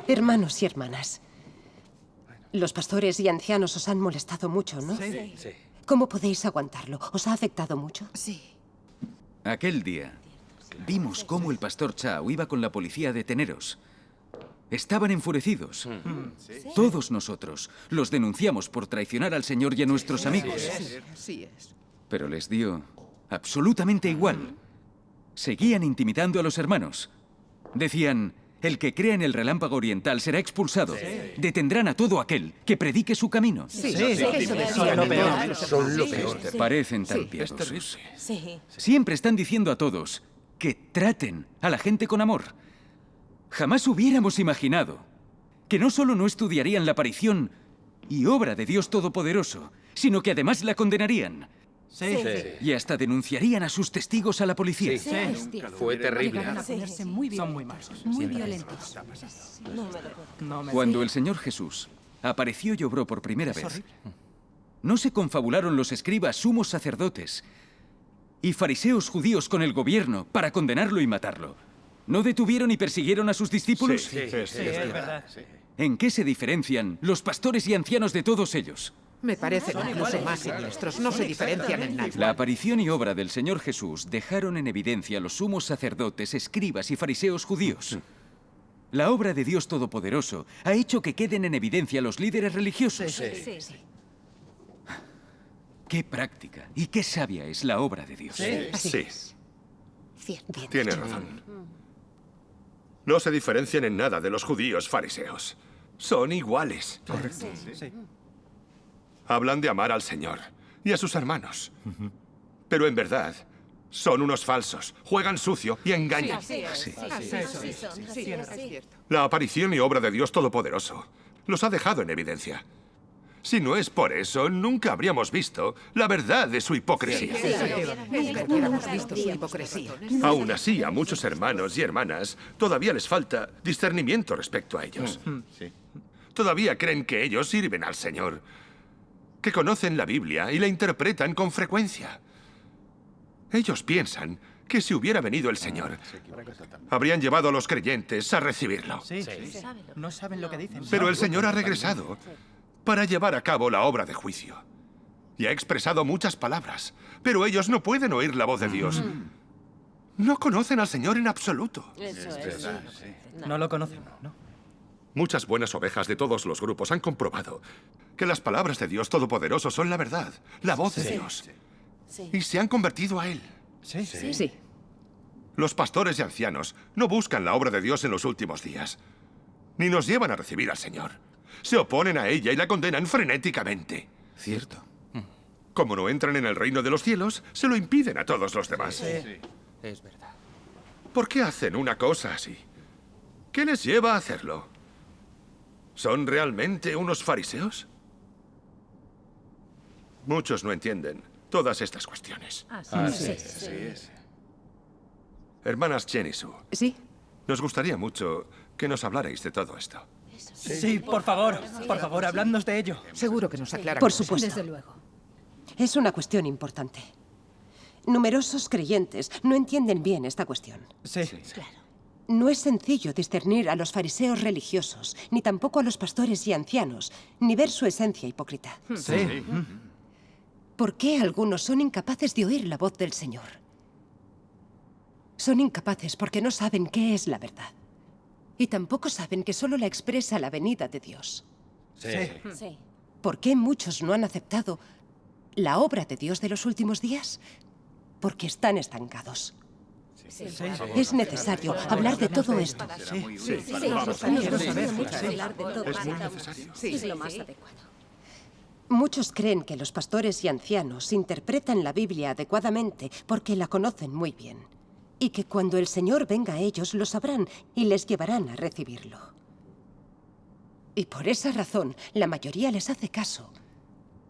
Hermanos y hermanas, los pastores y ancianos os han molestado mucho, ¿no? Sí. ¿Cómo podéis aguantarlo? ¿Os ha afectado mucho? Sí. Aquel día, vimos cómo el pastor Chao iba con la policía a deteneros. Estaban enfurecidos. Todos nosotros los denunciamos por traicionar al Señor y a nuestros amigos. Sí es. Pero les dio absolutamente igual. Seguían intimidando a los hermanos. Decían, el que crea en el relámpago oriental será expulsado. Detendrán a todo aquel que predique su camino. Son lo peor. Son lo peor. Parecen tan piadosos. Sí. Siempre están diciendo a todos que traten a la gente con amor. Jamás hubiéramos imaginado que no solo no estudiarían la aparición y obra de Dios Todopoderoso, sino que además la condenarían. Y hasta denunciarían a sus testigos a la policía. Fue terrible. Llegaron a ponerse muy violentos. Son muy malos. Muy violentos. Cuando el Señor Jesús apareció y obró por primera vez, no se confabularon los escribas, sumos sacerdotes y fariseos judíos con el gobierno para condenarlo y matarlo. ¿No detuvieron y persiguieron a sus discípulos? Es verdad. ¿En qué se diferencian los pastores y ancianos de todos ellos? Me parecen incluso más siniestros. No se diferencian en nada. La aparición y obra del Señor Jesús dejaron en evidencia a los sumos sacerdotes, escribas y fariseos judíos. La obra de Dios Todopoderoso ha hecho que queden en evidencia los líderes religiosos. Qué práctica y qué sabia es la obra de Dios. Así Sí, Cierto. tiene razón. No se diferencian en nada de los judíos fariseos. Son iguales. Correcto. Sí. Hablan de amar al Señor y a sus hermanos. Pero en verdad, son unos falsos. Juegan sucio y engañan. La aparición y obra de Dios Todopoderoso los ha dejado en evidencia. Si no es por eso, nunca habríamos visto la verdad de su hipocresía. Nunca hubiéramos visto su hipocresía. Aún así, a muchos hermanos y hermanas todavía les falta discernimiento respecto a ellos. Todavía creen que ellos sirven al Señor, que conocen la Biblia y la interpretan con frecuencia. Ellos piensan que si hubiera venido el Señor, habrían llevado a los creyentes a recibirlo. Sí. No saben lo que dicen. Pero el Señor ha regresado para llevar a cabo la obra de juicio. Y ha expresado muchas palabras, pero ellos no pueden oír la voz de Dios. No conocen al Señor en absoluto. No lo conocen, ¿no? Muchas buenas ovejas de todos los grupos han comprobado que las palabras de Dios Todopoderoso son la verdad, la voz de Dios. Y se han convertido a Él. Sí. Los pastores y ancianos no buscan la obra de Dios en los últimos días, ni nos llevan a recibir al Señor. Se oponen a ella y la condenan frenéticamente. Cierto. Como no entran en el reino de los cielos, se lo impiden a todos los demás. Es verdad. ¿Por qué hacen una cosa así? ¿Qué les lleva a hacerlo? ¿Son realmente unos fariseos? Muchos no entienden todas estas cuestiones. Hermanas Chen y Sue, ¿Sí? nos gustaría mucho que nos hablarais de todo esto. Sí, por favor, habladnos de ello. Seguro que nos aclara. Por cosas. supuesto. Desde luego. Es una cuestión importante. Numerosos creyentes no entienden bien esta cuestión. Sí. No es sencillo discernir a los fariseos religiosos, ni tampoco a los pastores y ancianos, ni ver su esencia hipócrita. Sí. ¿Por qué algunos son incapaces de oír la voz del Señor? Son incapaces porque no saben qué es la verdad. Y tampoco saben que solo la expresa la venida de Dios. Sí. ¿Por qué muchos no han aceptado la obra de Dios de los últimos días? Porque están estancados. Es necesario hablar de todo esto. Es lo más adecuado. Muchos creen que los pastores y ancianos interpretan la Biblia adecuadamente porque la conocen muy bien. Y que cuando el Señor venga a ellos lo sabrán y les llevarán a recibirlo. Y por esa razón, la mayoría les hace caso.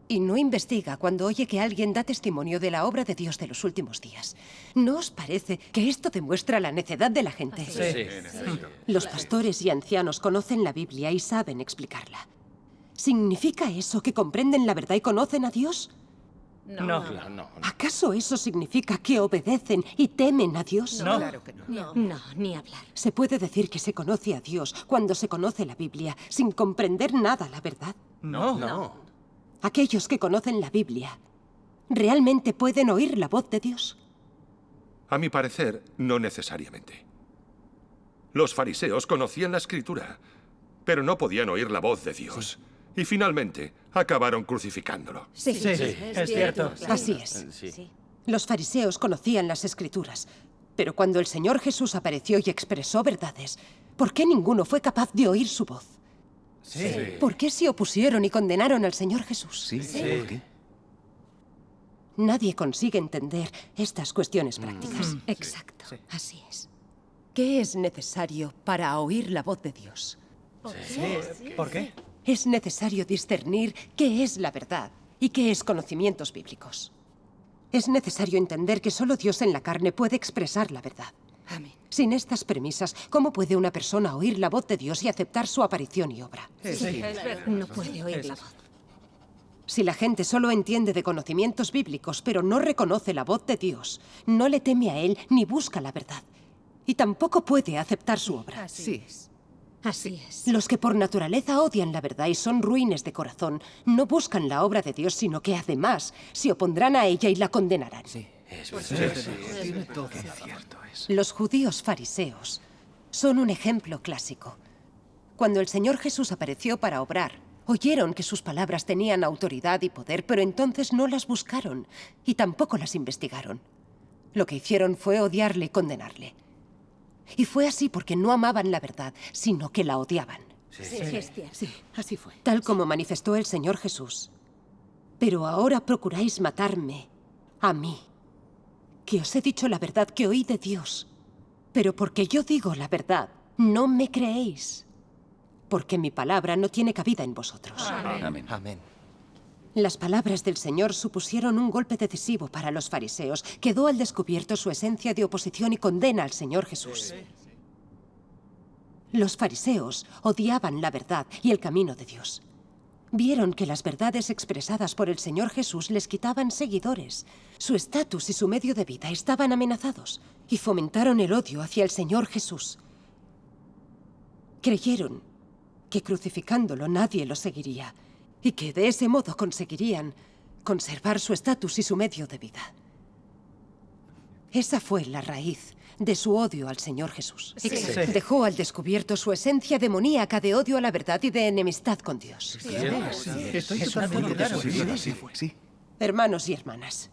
Y no investiga cuando oye que alguien da testimonio de la obra de Dios de los últimos días. ¿No os parece que esto demuestra la necedad de la gente? Los pastores y ancianos conocen la Biblia y saben explicarla. ¿Significa eso que comprenden la verdad y conocen a Dios? No. ¿Acaso eso significa que obedecen y temen a Dios? No. Claro que no. No, ni hablar. Se puede decir que se conoce a Dios cuando se conoce la Biblia sin comprender nada, la verdad. No. Aquellos que conocen la Biblia, ¿realmente pueden oír la voz de Dios? A mi parecer, no necesariamente. Los fariseos conocían la Escritura, pero no podían oír la voz de Dios. Y finalmente, acabaron crucificándolo. Sí, es cierto. Así es. Los fariseos conocían las Escrituras, pero cuando el Señor Jesús apareció y expresó verdades, ¿por qué ninguno fue capaz de oír su voz? ¿Por qué se opusieron y condenaron al Señor Jesús? ¿Por qué? Nadie consigue entender estas cuestiones prácticas. Exacto. Así es. ¿Qué es necesario para oír la voz de Dios? ¿Por qué? Es necesario discernir qué es la verdad y qué es conocimientos bíblicos. Es necesario entender que solo Dios en la carne puede expresar la verdad. Amén. Sin estas premisas, ¿cómo puede una persona oír la voz de Dios y aceptar su aparición y obra? No puede oír la voz. Si la gente solo entiende de conocimientos bíblicos, pero no reconoce la voz de Dios, no le teme a Él ni busca la verdad, y tampoco puede aceptar su obra. Así es. Así es. Los que por naturaleza odian la verdad y son ruines de corazón, no buscan la obra de Dios, sino que además se opondrán a ella y la condenarán. Los judíos fariseos son un ejemplo clásico. Cuando el Señor Jesús apareció para obrar, oyeron que sus palabras tenían autoridad y poder, pero entonces no las buscaron y tampoco las investigaron. Lo que hicieron fue odiarle y condenarle. Y fue así porque no amaban la verdad, sino que la odiaban. Es cierto. Sí, así fue. Tal como manifestó el Señor Jesús. Pero ahora procuráis matarme, a mí, que os he dicho la verdad que oí de Dios. Pero porque yo digo la verdad, no me creéis. Porque mi palabra no tiene cabida en vosotros. Amén. Las palabras del Señor supusieron un golpe decisivo para los fariseos. Quedó al descubierto su esencia de oposición y condena al Señor Jesús. Los fariseos odiaban la verdad y el camino de Dios. Vieron que las verdades expresadas por el Señor Jesús les quitaban seguidores. Su estatus y su medio de vida estaban amenazados y fomentaron el odio hacia el Señor Jesús. Creyeron que crucificándolo nadie lo seguiría y que de ese modo conseguirían conservar su estatus y su medio de vida. Esa fue la raíz de su odio al Señor Jesús. Dejó al descubierto su esencia demoníaca de odio a la verdad y de enemistad con Dios. Estoy totalmente de acuerdo. Hermanos y hermanas,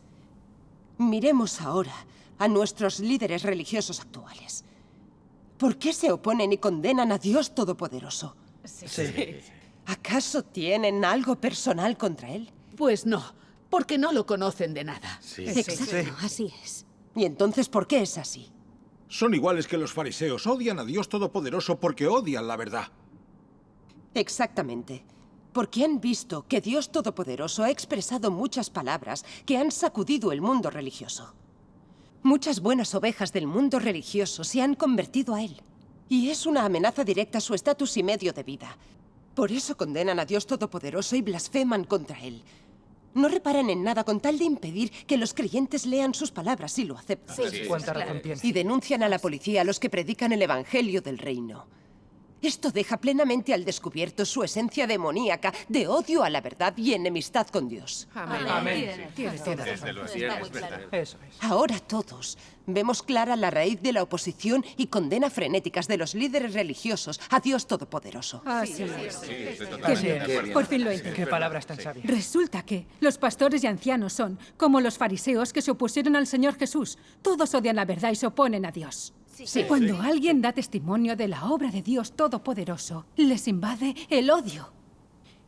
miremos ahora a nuestros líderes religiosos actuales. ¿Por qué se oponen y condenan a Dios Todopoderoso? ¿Acaso tienen algo personal contra Él? Pues no, porque no lo conocen de nada. Exacto, así es. ¿Y entonces por qué es así? Son iguales que los fariseos. Odian a Dios Todopoderoso porque odian la verdad. Exactamente. Porque han visto que Dios Todopoderoso ha expresado muchas palabras que han sacudido el mundo religioso. Muchas buenas ovejas del mundo religioso se han convertido a Él. Y es una amenaza directa a su estatus y medio de vida. Por eso condenan a Dios Todopoderoso y blasfeman contra Él. No reparan en nada con tal de impedir que los creyentes lean sus palabras y lo acepten. ¿Cuánta razón tiene? Y denuncian a la policía a los que predican el Evangelio del Reino. Esto deja plenamente al descubierto su esencia demoníaca de odio a la verdad y enemistad con Dios. Amén. Tienes toda razón. Está muy claro. Eso es. Ahora todos vemos clara la raíz de la oposición y condena frenéticas de los líderes religiosos a Dios Todopoderoso. Así es. Qué bien. Por fin lo entiendo. Qué palabras tan sabias. Resulta que los pastores y ancianos son como los fariseos que se opusieron al Señor Jesús. Todos odian la verdad y se oponen a Dios. Cuando alguien da testimonio de la obra de Dios Todopoderoso, les invade el odio.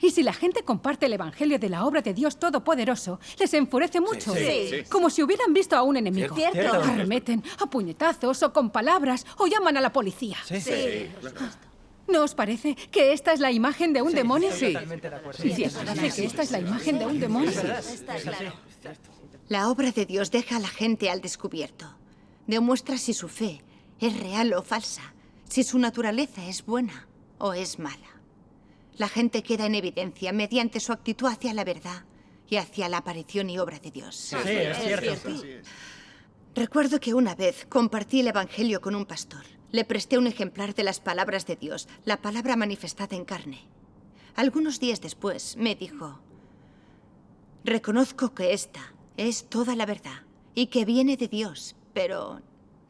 Y si la gente comparte el Evangelio de la obra de Dios Todopoderoso, les enfurece mucho. Como si hubieran visto a un enemigo. Cierto. Arremeten a puñetazos o con palabras o llaman a la policía. ¿No os parece que esta es la imagen de un demonio? Totalmente de acuerdo. ¿Parece que esta es la imagen de un demonio? Está claro. La obra de Dios deja a la gente al descubierto. Demuestra si su fe es real o falsa, si su naturaleza es buena o es mala. La gente queda en evidencia mediante su actitud hacia la verdad y hacia la aparición y obra de Dios. Sí, es cierto. Recuerdo que una vez compartí el Evangelio con un pastor. Le presté un ejemplar de las palabras de Dios, la palabra manifestada en carne. Algunos días después me dijo: reconozco que esta es toda la verdad y que viene de Dios, pero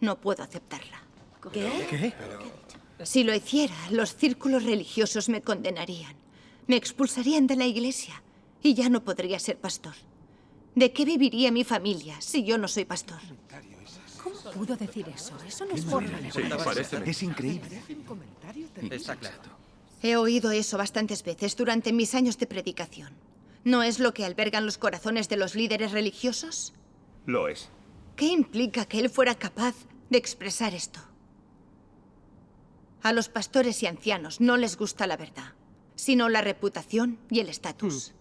no puedo aceptarla. ¿Qué? Si lo hiciera, los círculos religiosos me condenarían. Me expulsarían de la iglesia y ya no podría ser pastor. ¿De qué viviría mi familia si yo no soy pastor? ¿Cómo pudo decir eso? Eso no es forma de Sí, parece. Es increíble. Está claro. He oído eso bastantes veces durante mis años de predicación. ¿No es lo que albergan los corazones de los líderes religiosos? Lo es. ¿Qué implica que él fuera capaz de expresar esto? A los pastores y ancianos no les gusta la verdad, sino la reputación y el estatus.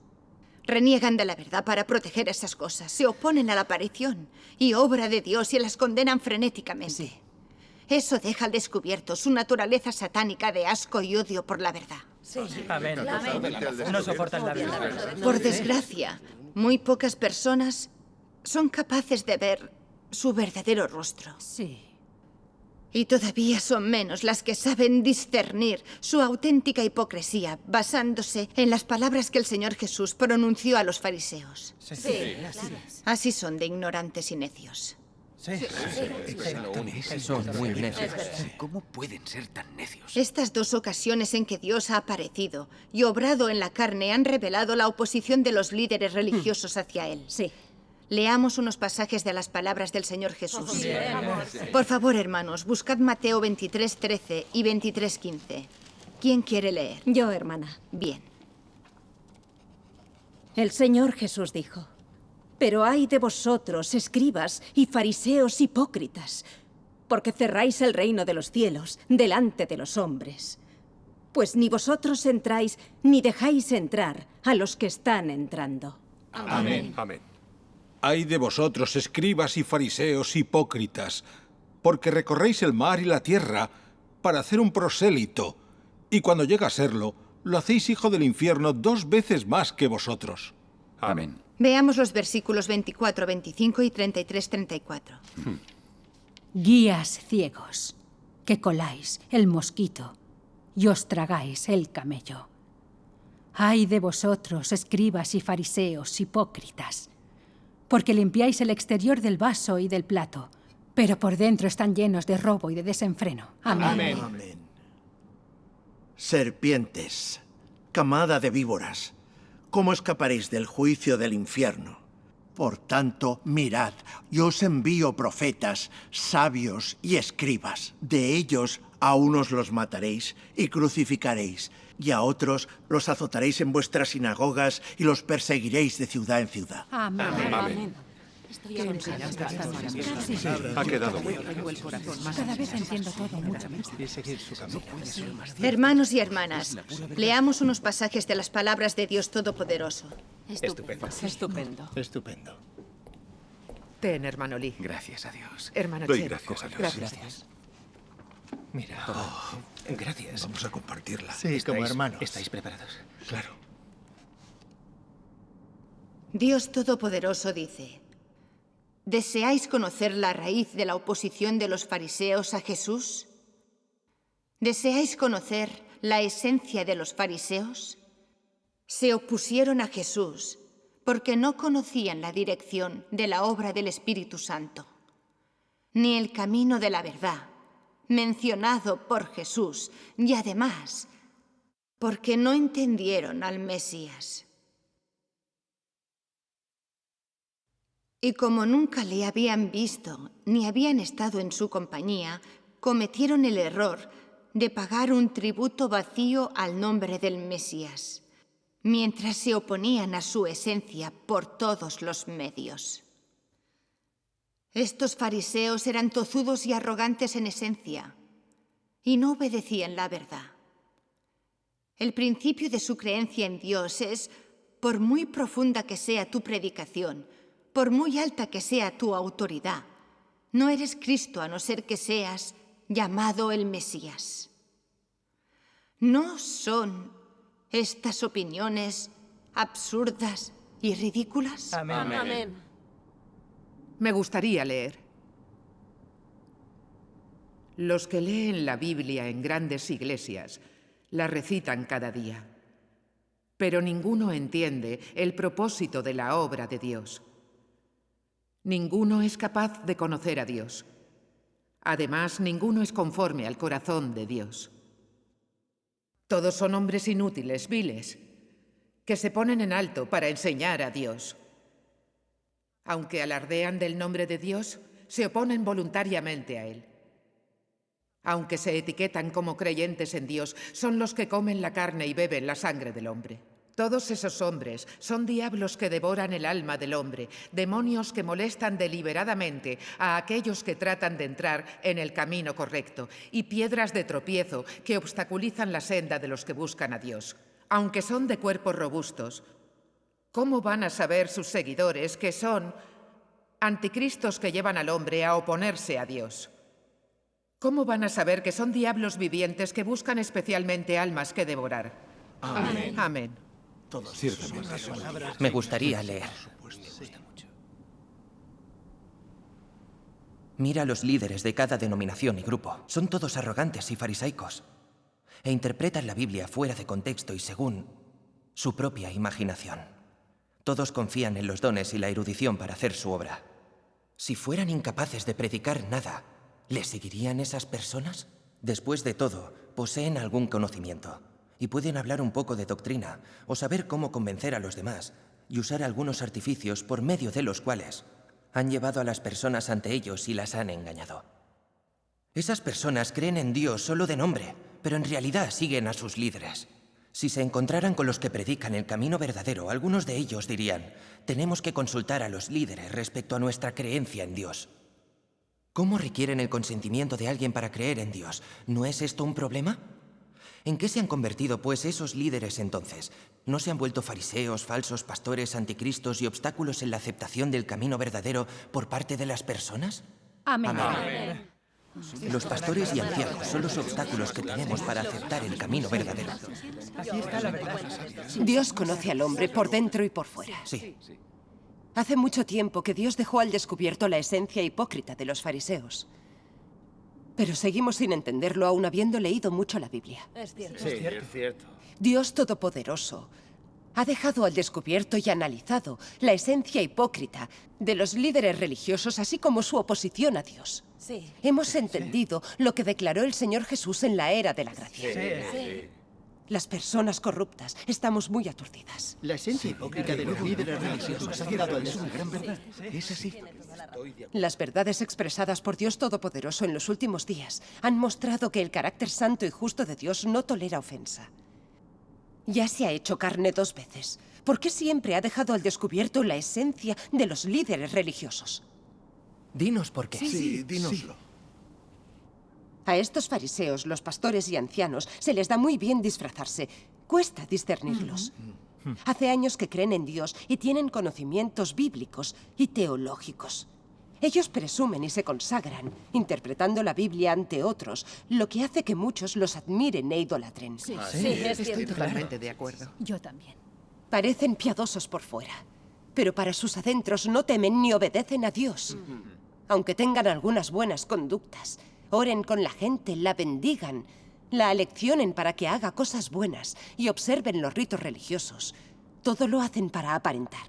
Reniegan de la verdad para proteger esas cosas, se oponen a la aparición y obra de Dios y las condenan frenéticamente. Eso deja al descubierto su naturaleza satánica de asco y odio por la verdad. Amén. No soportan la verdad. Por desgracia, muy pocas personas son capaces de ver su verdadero rostro. Sí. Y todavía son menos las que saben discernir su auténtica hipocresía basándose en las palabras que el Señor Jesús pronunció a los fariseos. Así son de ignorantes y necios. Son muy necios. ¿Cómo pueden ser tan necios? Estas dos ocasiones en que Dios ha aparecido y obrado en la carne han revelado la oposición de los líderes religiosos hacia Él. Sí. Leamos unos pasajes de las palabras del Señor Jesús. Por favor, hermanos, buscad Mateo 23:13 y 23:15. ¿Quién quiere leer? Yo, hermana. Bien. El Señor Jesús dijo: pero ay de vosotros, escribas y fariseos hipócritas, porque cerráis el reino de los cielos delante de los hombres. Pues ni vosotros entráis ni dejáis entrar a los que están entrando. Amén. Amén. Ay de vosotros, escribas y fariseos hipócritas, porque recorréis el mar y la tierra para hacer un prosélito, y cuando llega a serlo, lo hacéis hijo del infierno 2 veces más que vosotros. Amén. Veamos los versículos 24, 25 y 33, 34. Guías ciegos, que coláis el mosquito y os tragáis el camello. Ay de vosotros, escribas y fariseos hipócritas, porque limpiáis el exterior del vaso y del plato, pero por dentro están llenos de robo y de desenfreno. Amén. Amén. Serpientes, camada de víboras, ¿cómo escaparéis del juicio del infierno? Por tanto, mirad, yo os envío profetas, sabios y escribas. De ellos a unos los mataréis y crucificaréis, y a otros los azotaréis en vuestras sinagogas y los perseguiréis de ciudad en ciudad. Amén. Amén. Ha quedado muy Cada vez entiendo todo mucho mejor. Hermanos y hermanas, leamos unos pasajes de las palabras de Dios Todopoderoso. Estupendo. Estupendo. Ten, hermano Lee. Gracias a Dios. Hermano Doy Chen. gracias a Dios. Gracias. Mira, Gracias. vamos a compartirla. Sí, como hermanos. ¿Estáis preparados? Claro. Dios Todopoderoso dice: ¿deseáis conocer la raíz de la oposición de los fariseos a Jesús? ¿Deseáis conocer la esencia de los fariseos? Se opusieron a Jesús porque no conocían la dirección de la obra del Espíritu Santo, ni el camino de la verdad, mencionado por Jesús, y además, porque no entendieron al Mesías. Y como nunca le habían visto ni habían estado en su compañía, cometieron el error de pagar un tributo vacío al nombre del Mesías, mientras se oponían a su esencia por todos los medios. Estos fariseos eran tozudos y arrogantes en esencia, y no obedecían la verdad. El principio de su creencia en Dios es: por muy profunda que sea tu predicación, por muy alta que sea tu autoridad, no eres Cristo a no ser que seas llamado el Mesías. ¿No son estas opiniones absurdas y ridículas? Amén. Me gustaría leer. Los que leen la Biblia en grandes iglesias la recitan cada día, pero ninguno entiende el propósito de la obra de Dios. Ninguno es capaz de conocer a Dios. Además, ninguno es conforme al corazón de Dios. Todos son hombres inútiles, viles, que se ponen en alto para enseñar a Dios. Aunque alardean del nombre de Dios, se oponen voluntariamente a Él. Aunque se etiquetan como creyentes en Dios, son los que comen la carne y beben la sangre del hombre. Todos esos hombres son diablos que devoran el alma del hombre, demonios que molestan deliberadamente a aquellos que tratan de entrar en el camino correcto, y piedras de tropiezo que obstaculizan la senda de los que buscan a Dios. Aunque son de cuerpos robustos, ¿cómo van a saber sus seguidores que son anticristos que llevan al hombre a oponerse a Dios? ¿Cómo van a saber que son diablos vivientes que buscan especialmente almas que devorar? Amén. Amén. Me gustaría leer. Mira a los líderes de cada denominación y grupo. Son todos arrogantes y farisaicos. E interpretan la Biblia fuera de contexto y según su propia imaginación. Todos confían en los dones y la erudición para hacer su obra. Si fueran incapaces de predicar nada, ¿les seguirían esas personas? Después de todo, poseen algún conocimiento y pueden hablar un poco de doctrina o saber cómo convencer a los demás y usar algunos artificios por medio de los cuales han llevado a las personas ante ellos y las han engañado. Esas personas creen en Dios solo de nombre, pero en realidad siguen a sus líderes. Si se encontraran con los que predican el camino verdadero, algunos de ellos dirían: tenemos que consultar a los líderes respecto a nuestra creencia en Dios. ¿Cómo requieren el consentimiento de alguien para creer en Dios? ¿No es esto un problema? ¿En qué se han convertido, pues, esos líderes entonces? ¿No se han vuelto fariseos, falsos pastores, anticristos y obstáculos en la aceptación del camino verdadero por parte de las personas? Amén. Amén. Los pastores y ancianos son los obstáculos que tenemos para aceptar el camino verdadero. Aquí está la verdad. Dios conoce al hombre por dentro y por fuera. Sí. Hace mucho tiempo que Dios dejó al descubierto la esencia hipócrita de los fariseos. Pero seguimos sin entenderlo aún habiendo leído mucho la Biblia. Es cierto. Sí, es cierto. Dios Todopoderoso ha dejado al descubierto y analizado la esencia hipócrita de los líderes religiosos, así como su oposición a Dios. Sí. Hemos entendido lo que declaró el Señor Jesús en la era de la gracia. Sí. Las personas corruptas estamos muy aturdidas. La esencia hipócrita de los líderes religiosos ha llegado al descubierto. Es así. Las verdades expresadas por Dios Todopoderoso en los últimos días han mostrado que el carácter santo y justo de Dios no tolera ofensa. Ya se ha hecho carne 2 veces. ¿Por qué siempre ha dejado al descubierto la esencia de los líderes religiosos? Dinos por qué. Sí, dínoslo. A estos fariseos, los pastores y ancianos, se les da muy bien disfrazarse. Cuesta discernirlos. Hace años que creen en Dios y tienen conocimientos bíblicos y teológicos. Ellos presumen y se consagran, interpretando la Biblia ante otros, lo que hace que muchos los admiren e idolatren. Sí, es Estoy cierto. totalmente de acuerdo. Yo también. Parecen piadosos por fuera, pero para sus adentros no temen ni obedecen a Dios. Aunque tengan algunas buenas conductas, oren con la gente, la bendigan, la aleccionen para que haga cosas buenas y observen los ritos religiosos. Todo lo hacen para aparentar.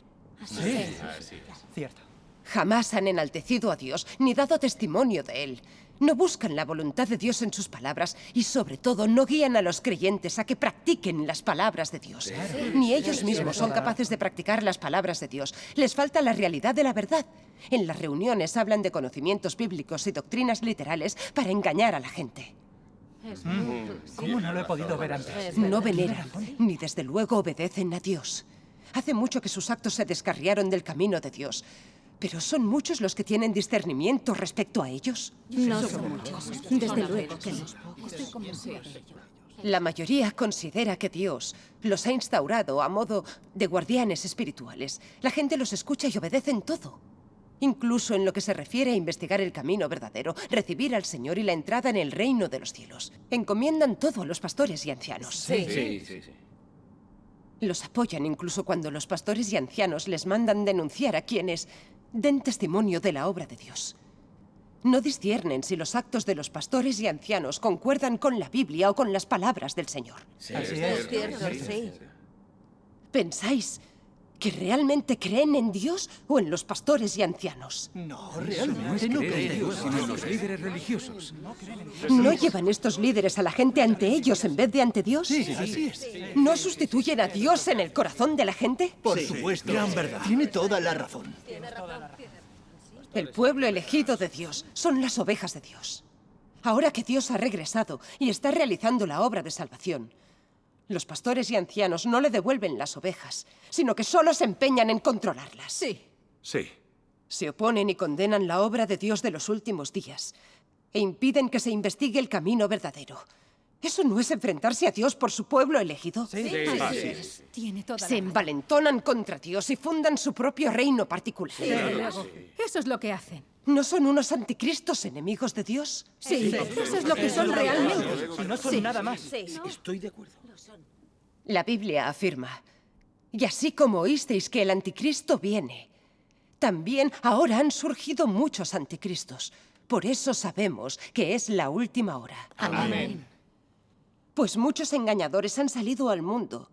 Cierto. Jamás han enaltecido a Dios ni dado testimonio de Él. No buscan la voluntad de Dios en sus palabras y, sobre todo, no guían a los creyentes a que practiquen las palabras de Dios. Ni ellos mismos son capaces de practicar las palabras de Dios. Les falta la realidad de la verdad. En las reuniones hablan de conocimientos bíblicos y doctrinas literales para engañar a la gente. ¿Cómo no lo he podido ver antes? No veneran, ni desde luego obedecen a Dios. Hace mucho que sus actos se descarriaron del camino de Dios. ¿Pero son muchos los que tienen discernimiento respecto a ellos? No son muchos. Desde luego que no. La mayoría considera que Dios los ha instaurado a modo de guardianes espirituales. La gente los escucha y obedece en todo. Incluso en lo que se refiere a investigar el camino verdadero, recibir al Señor y la entrada en el reino de los cielos. Encomiendan todo a los pastores y ancianos. Sí. Los apoyan incluso cuando los pastores y ancianos les mandan denunciar a quienes den testimonio de la obra de Dios. No disciernen si los actos de los pastores y ancianos concuerdan con la Biblia o con las palabras del Señor. Sí, es cierto, sí. ¿Pensáis que realmente creen en Dios o en los pastores y ancianos? No, realmente no creen en Dios, sino en los líderes religiosos. ¿No llevan estos líderes a la gente ante ellos en vez de ante Dios? Sí, así es. ¿No sustituyen a Dios en el corazón de la gente? Por supuesto. Gran verdad. Tiene toda la razón. El pueblo elegido de Dios son las ovejas de Dios. Ahora que Dios ha regresado y está realizando la obra de salvación, los pastores y ancianos no le devuelven las ovejas, sino que solo se empeñan en controlarlas. Sí. Sí. Se oponen y condenan la obra de Dios de los últimos días e impiden que se investigue el camino verdadero. ¿Eso no es enfrentarse a Dios por su pueblo elegido? Sí, así es. Tiene toda la Se razón. envalentonan contra Dios y fundan su propio reino particular. Eso es lo que hacen. ¿No son unos anticristos enemigos de Dios? Sí, eso es lo que son realmente. Y no son nada más. Sí. Estoy de acuerdo. La Biblia afirma, y así como oísteis que el anticristo viene, también ahora han surgido muchos anticristos. Por eso sabemos que es la última hora. Amén. Pues muchos engañadores han salido al mundo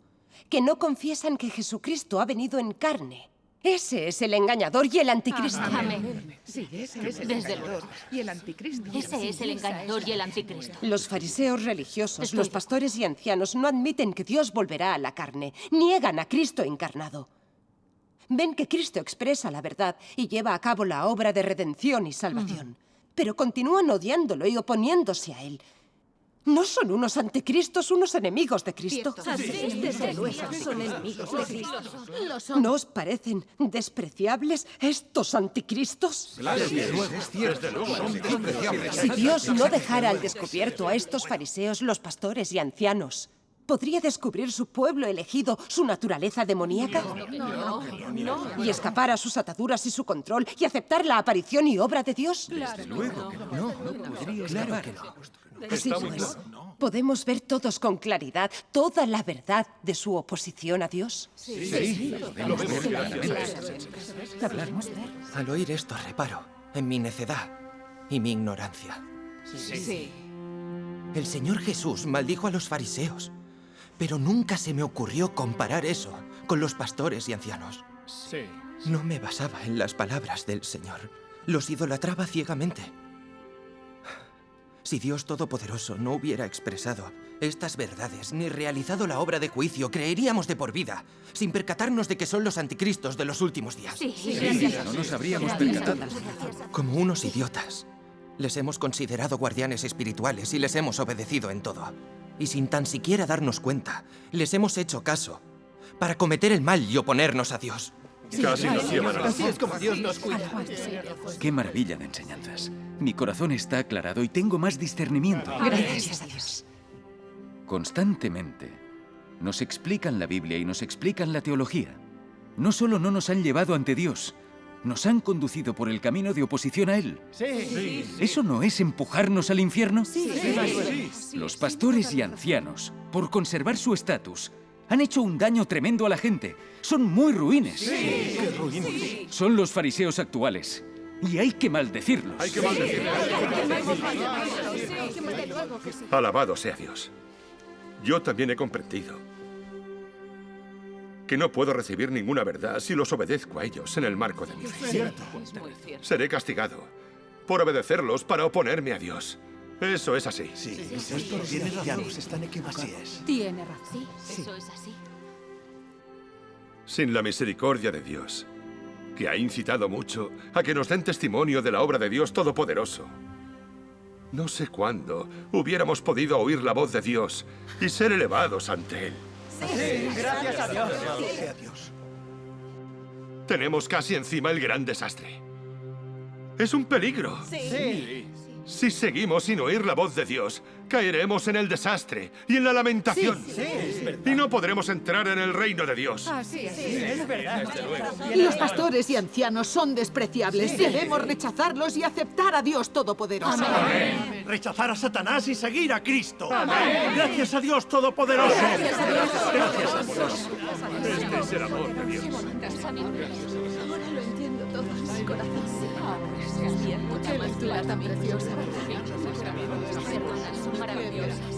que no confiesan que Jesucristo ha venido en carne. Ese es el engañador y el anticristo. Amén. Sí, ese es el Desde engañador luego. y el anticristo. Ese es el engañador y el anticristo. Los fariseos religiosos, Estoy los de pastores y ancianos no admiten que Dios volverá a la carne. Niegan a Cristo encarnado. Ven que Cristo expresa la verdad y lleva a cabo la obra de redención y salvación. Pero continúan odiándolo y oponiéndose a él. ¿No son unos anticristos, unos enemigos de Cristo? Así es, desde luego. Son enemigos de Cristo. Lo son. ¿No os parecen despreciables estos anticristos? Desde luego, son despreciables. Si Dios no dejara al descubierto a estos fariseos, los pastores y ancianos, ¿podría descubrir su pueblo elegido su naturaleza demoníaca? ¿Y escapar a sus ataduras y su control y aceptar la aparición y obra de Dios? Desde luego que no. No podría escapar. Así pues, ¿podemos ver todos con claridad toda la verdad de su oposición a Dios? Sí, lo vemos claramente. Al oír esto reparo en mi necedad y mi ignorancia. Sí. El Señor Jesús maldijo a los fariseos, pero nunca se me ocurrió comparar eso con los pastores y ancianos. No me basaba en las palabras del Señor. Los idolatraba ciegamente. Si Dios Todopoderoso no hubiera expresado estas verdades ni realizado la obra de juicio, creeríamos de por vida, sin percatarnos de que son los anticristos de los últimos días. Sí, No nos habríamos percatado. Como unos idiotas. Les hemos considerado guardianes espirituales y les hemos obedecido en todo. Y sin tan siquiera darnos cuenta, les hemos hecho caso para cometer el mal y oponernos a Dios. Casi nos llevan a la... Así es como Dios nos cuida. Qué maravilla de enseñanzas. Mi corazón está aclarado y tengo más discernimiento. Gracias a Dios. Constantemente nos explican la Biblia y nos explican la teología. No solo no nos han llevado ante Dios, nos han conducido por el camino de oposición a Él. Sí. ¿Eso no es empujarnos al infierno? Sí. Los pastores y ancianos, por conservar su estatus, han hecho un daño tremendo a la gente. Son muy ruines. Son los fariseos actuales. Y hay que maldecirlos. Hay que maldecirlos. Alabado sea Dios. Yo también he comprendido que no puedo recibir ninguna verdad si los obedezco a ellos en el marco de mi fe. Seré castigado por obedecerlos para oponerme a Dios. Eso es así. Tienes razón, están equivocados. Tiene razón. Eso es así. Sin la misericordia de Dios, que ha incitado mucho a que nos den testimonio de la obra de Dios Todopoderoso, no sé cuándo hubiéramos podido oír la voz de Dios y ser elevados ante Él. Gracias a Dios. Tenemos casi encima el gran desastre. Es un peligro. Sí. Si seguimos sin oír la voz de Dios, caeremos en el desastre y en la lamentación. Y no podremos entrar en el reino de Dios. Es verdad. Los pastores y ancianos son despreciables. Debemos rechazarlos y aceptar a Dios Todopoderoso. Amén. Rechazar a Satanás y seguir a Cristo. Amén. Gracias a Dios Todopoderoso. Gracias a Dios. Gracias a Dios. Este es el amor de Dios. Ahora lo entiendo todo en mi corazón. Qué lectura tan preciosa. Maravillosa.